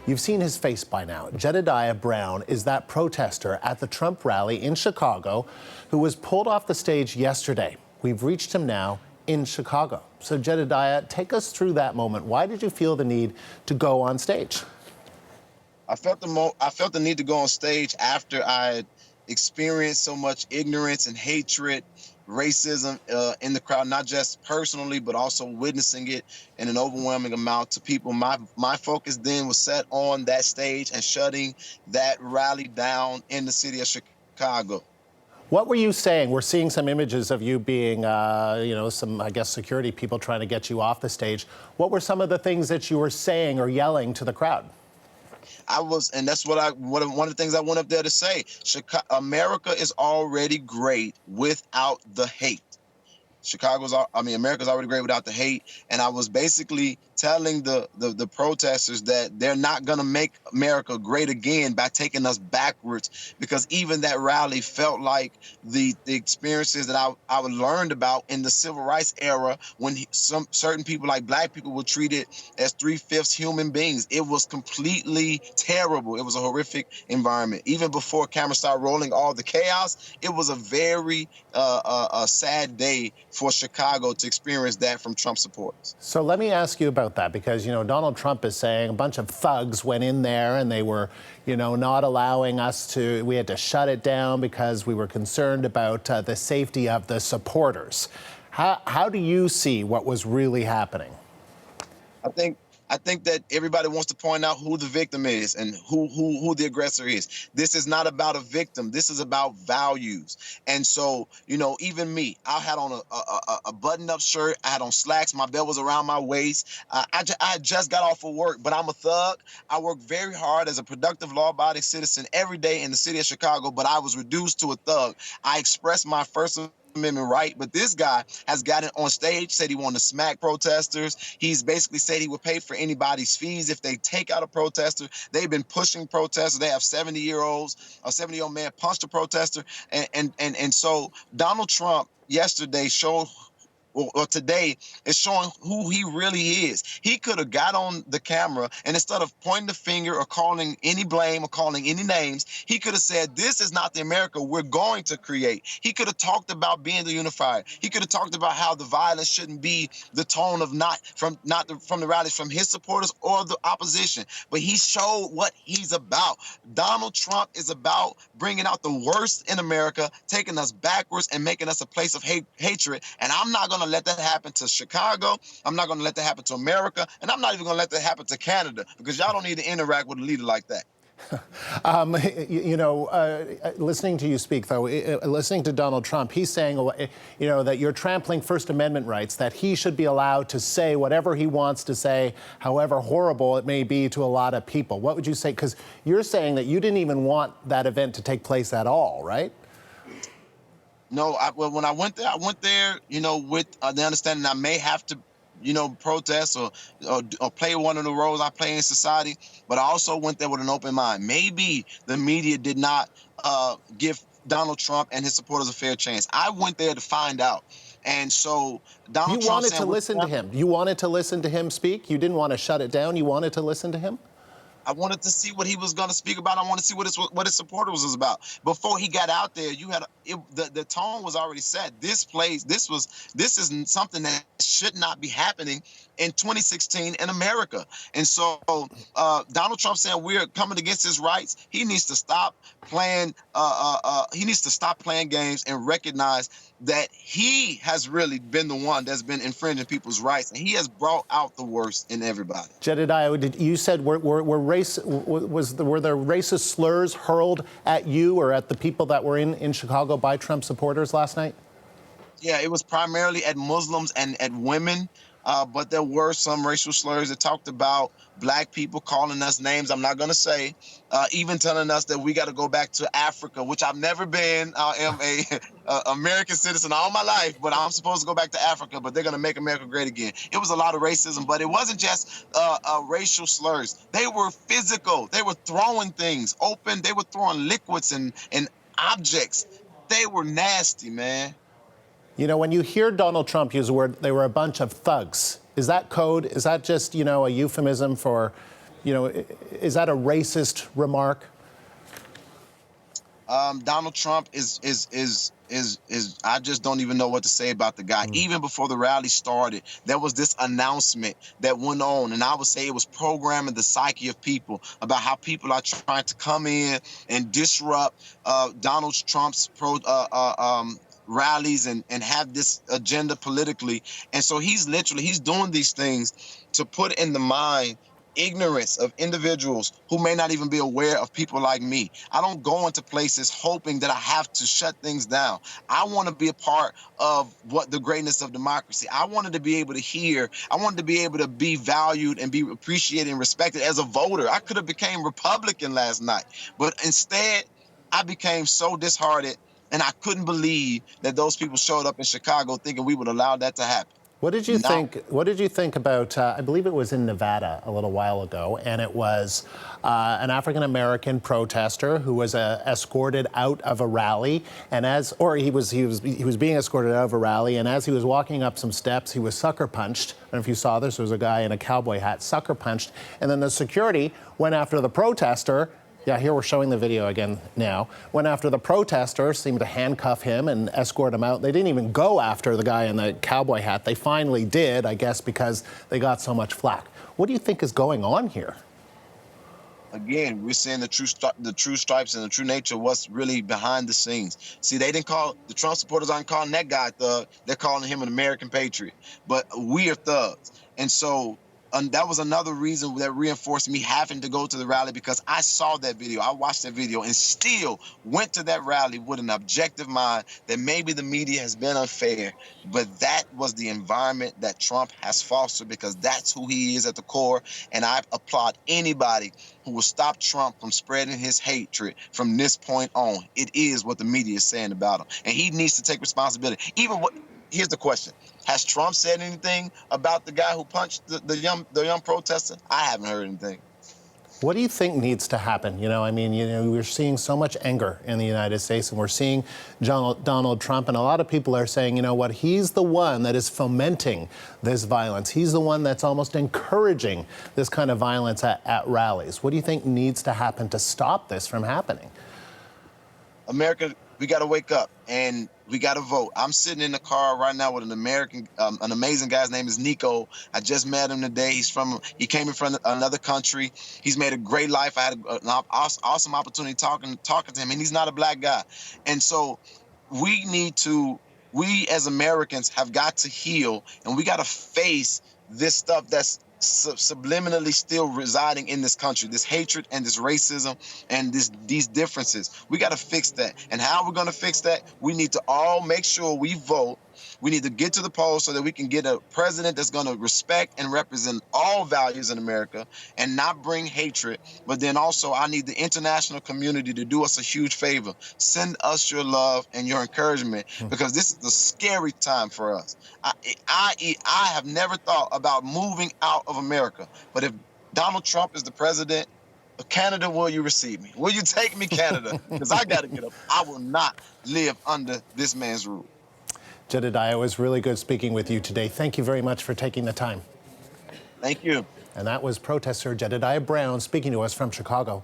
You've seen his face by now. Jedidiah Brown is that protester at the Trump rally in Chicago who was pulled off the stage yesterday. We've reached him now in Chicago. So Jedidiah, take us through that moment. Why did you feel the need to go on stage? I felt the need to go on stage after I had experienced so much ignorance and hatred, racism in the crowd, not just personally, but also witnessing it in an overwhelming amount to people. My focus then was set on that stage and shutting that rally down in the city of Chicago. What were you saying? We're seeing some images of you being, some, I guess, security people trying to get you off the stage. What were some of the things that you were saying or yelling to the crowd? And that's one of the things I went up there to say. America is already great without the hate. America's already great without the hate. And I was basically telling the protesters that they're not going to make America great again by taking us backwards, because even that rally felt like the experiences that I learned about in the civil rights era, when certain people, like black people, were treated as 3/5 human beings. It was completely terrible. It was a horrific environment. Even before cameras started rolling all the chaos, it was a very sad day for Chicago to experience that from Trump supporters. So let me ask you about that, because, Donald Trump is saying a bunch of thugs went in there and they were, not allowing us we had to shut it down because we were concerned about the safety of the supporters. How do you see what was really happening? I think that everybody wants to point out who the victim is and who the aggressor is. This is not about a victim. This is about values. And so, even me, I had on a button-up shirt. I had on slacks. My belt was around my waist. I had just got off of work, but I'm a thug. I work very hard as a productive, law-abiding citizen every day in the city of Chicago, but I was reduced to a thug. I expressed my First Amendment right, but this guy has gotten on stage, said he wanted to smack protesters. He's basically said he would pay for anybody's fees if they take out a protester. They've been pushing protesters. They have 70-year-olds. A 70-year-old man punched a protester, and so Donald Trump yesterday showed, or today, is showing who he really is. He could have got on the camera, and instead of pointing the finger or calling any blame or calling any names, he could have said, this is not the America we're going to create. He could have talked about being the unifier. He could have talked about how the violence shouldn't be the tone of from the rallies from his supporters or the opposition. But he showed what he's about. Donald Trump is about bringing out the worst in America, taking us backwards and making us a place of hatred. And I'm not going to let that happen to Chicago. I'm not going to let that happen to America. And I'm not even going to let that happen to Canada, because y'all don't need to interact with a leader like that. Listening to you speak, though, listening to Donald Trump, he's saying, that you're trampling First Amendment rights, that he should be allowed to say whatever he wants to say, however horrible it may be to a lot of people. What would you say? Because you're saying that you didn't even want that event to take place at all, right? No, when I went there, with the understanding I may have to, protest or play one of the roles I play in society. But I also went there with an open mind. Maybe the media did not give Donald Trump and his supporters a fair chance. I went there to find out. And so Donald Trump... You wanted to listen to him. You wanted to listen to him speak? You didn't want to shut it down? You wanted to listen to him? I wanted to see what he was going to speak about. I wanted to see what his supporters was about. Before he got out there, the tone was already set. This is something that should not be happening in 2016 in America. And so Donald Trump saying we're coming against his rights. He needs to stop playing. He needs to stop playing games and recognize that he has really been the one that's been infringing people's rights, and he has brought out the worst in everybody. Jedidiah, you said were there racist slurs hurled at you or at the people that were in Chicago by Trump supporters last night? Yeah, it was primarily at Muslims and at women. But there were some racial slurs that talked about black people, calling us names I'm not going to say, even telling us that we got to go back to Africa, which I've never been. I am a American citizen all my life, but I'm supposed to go back to Africa, but they're going to make America great again. It was a lot of racism, but it wasn't just racial slurs. They were physical. They were throwing things open. They were throwing liquids and objects. They were nasty, man. When you hear Donald Trump use the word, they were a bunch of thugs. Is that code? Is that just, a euphemism for, is that a racist remark? Donald Trump is I just don't even know what to say about the guy. Even before the rally started, there was this announcement that went on, and I would say it was programming the psyche of people about how people are trying to come in and disrupt Donald Trump's rallies and have this agenda politically. And so he's doing these things to put in the mind ignorance of individuals who may not even be aware of people like me. I don't go into places hoping that I have to shut things down. I want to be a part of what the greatness of democracy. I wanted to be able to hear. I wanted to be able to be valued and be appreciated and respected as a voter. I could have became Republican last night, but instead I became so disheartened, and I couldn't believe that those people showed up in Chicago thinking we would allow that to happen. What did you think? What did you think about? I believe it was in Nevada a little while ago, and it was an African-American protester who was escorted out of a rally, and he was being escorted out of a rally, and as he was walking up some steps, he was sucker punched. I don't know if you saw this. There was a guy in a cowboy hat sucker punched, and then the security went after the protester. Yeah, here we're showing the video again now. Went after the protester, seemed to handcuff him and escort him out. They didn't even go after the guy in the cowboy hat. They finally did, I guess, because they got so much flack. What do you think is going on here? Again, we're seeing the true stripes and the true nature of what's really behind the scenes. See, the Trump supporters aren't calling that guy a thug. They're calling him an American patriot. But we are thugs. And so that was another reason that reinforced me having to go to the rally, because I saw that video. I watched that video and still went to that rally with an objective mind that maybe the media has been unfair, but that was the environment that Trump has fostered, because that's who he is at the core. And I applaud anybody who will stop Trump from spreading his hatred from this point on. It is what the media is saying about him, and he needs to take responsibility. Here's the question. Has Trump said anything about the guy who punched the young protester? I haven't heard anything. What do you think needs to happen? We're seeing so much anger in the United States, and we're seeing Donald Trump, and a lot of people are saying, he's the one that is fomenting this violence. He's the one that's almost encouraging this kind of violence at rallies. What do you think needs to happen to stop this from happening? America, we got to wake up and we got to vote. I'm sitting in the car right now with an amazing guy. His name is Nico. I just met him today. He came from another country. He's made a great life. I had an awesome opportunity talking to him, and he's not a black guy. And so we as Americans have got to heal, and we got to face this stuff that's subliminally still residing in this country, this hatred and this racism and these differences. We got to fix that. And how we're going to fix that? We need to all make sure we vote. We need to get to the polls so that we can get a president that's going to respect and represent all values in America and not bring hatred. But then also, I need the international community to do us a huge favor. Send us your love and your encouragement, because this is a scary time for us. I have never thought about moving out of America. But if Donald Trump is the president, Canada, will you receive me? Will you take me, Canada? Because I got to get up. I will not live under this man's rule. Jedidiah, it was really good speaking with you today. Thank you very much for taking the time. Thank you. And that was protester Jedidiah Brown speaking to us from Chicago.